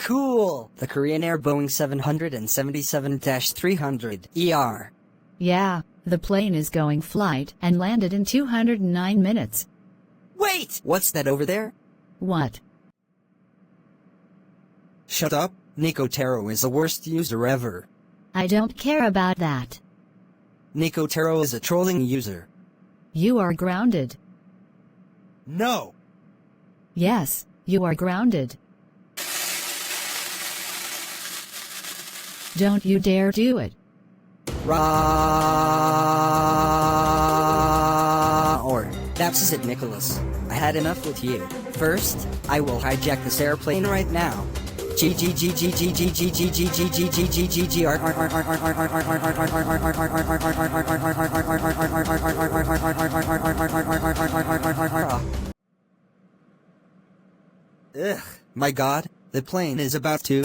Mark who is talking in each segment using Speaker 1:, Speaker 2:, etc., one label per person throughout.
Speaker 1: Cool! The Korean Air Boeing 777-300 ER.
Speaker 2: Yeah, the plane is going flight and landed in 209 minutes.
Speaker 1: Wait! What's that over there?
Speaker 2: What?
Speaker 1: Shut up. Nico Taro is the worst user ever.
Speaker 2: I don't care about that.
Speaker 1: Nico Taro is a trolling user.
Speaker 2: You are grounded.
Speaker 1: No!
Speaker 2: Yes, you are grounded. Don't you dare do it.
Speaker 1: Or, that's it, Nicholas. I had enough with you. First, I will hijack this airplane right now. Ugh, my god, the plane is about to...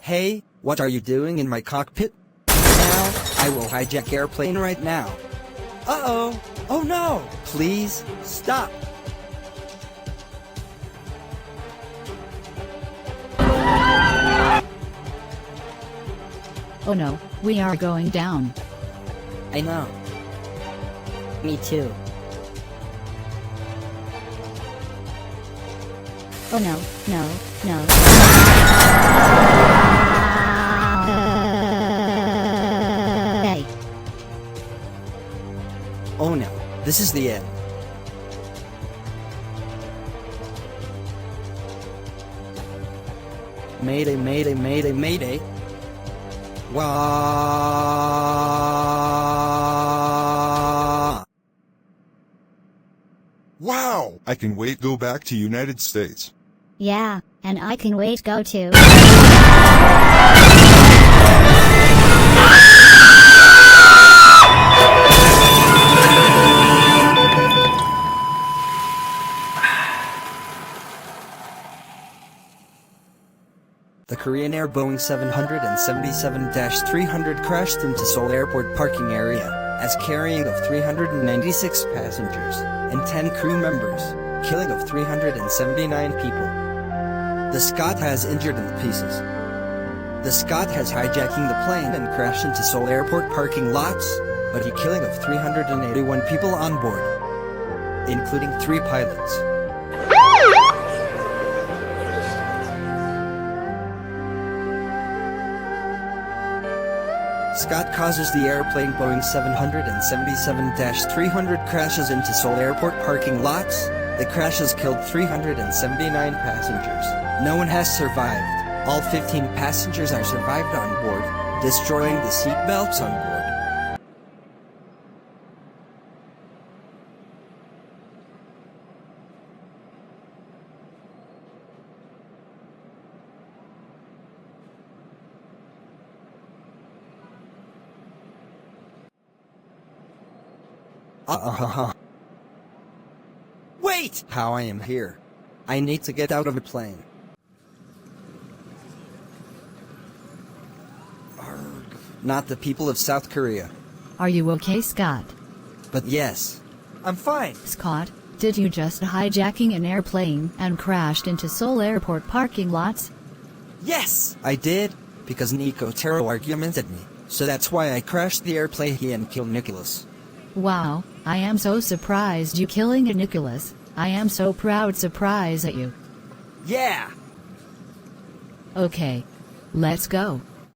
Speaker 1: Hey, what are you doing in my cockpit? Now, I will hijack airplane right now. Uh-oh, oh no, please, stop.
Speaker 2: Oh no, we are going down.
Speaker 1: I know. Me too.
Speaker 2: Oh no, no, no. Hey.
Speaker 1: Oh no, this is the end. Mayday, mayday, mayday, mayday. Wow!
Speaker 3: Wow! I can wait go back to United States.
Speaker 4: Yeah, and I can wait go to.
Speaker 1: The Korean Air Boeing 777-300 crashed into Seoul Airport parking area, as carrying of 396 passengers and 10 crew members, killing of 379 people. The Scot has injured in pieces. The Scot has hijacking the plane and crashed into Seoul Airport parking lots, but he killing of 381 people on board, including 3 pilots. Scott causes the airplane Boeing 777-300 crashes into Seoul Airport parking lots. The crash has killed 379 passengers. No one has survived. All 15 passengers are survived on board, destroying the seat belts on board. Wait! How I am here. I need to get out of the plane. Arrgh. Not the people of South Korea.
Speaker 2: Are you okay, Scott?
Speaker 1: But yes. I'm fine.
Speaker 2: Scott, did you just hijacking an airplane and crashed into Seoul Airport parking lots?
Speaker 1: Yes! I did, because Nico Taro argumented me. So that's why I crashed the airplane and killed Nicholas.
Speaker 2: Wow, I am so surprised you killing a Nicholas. I am so proud surprise at you.
Speaker 1: Yeah!
Speaker 2: Okay. Let's go.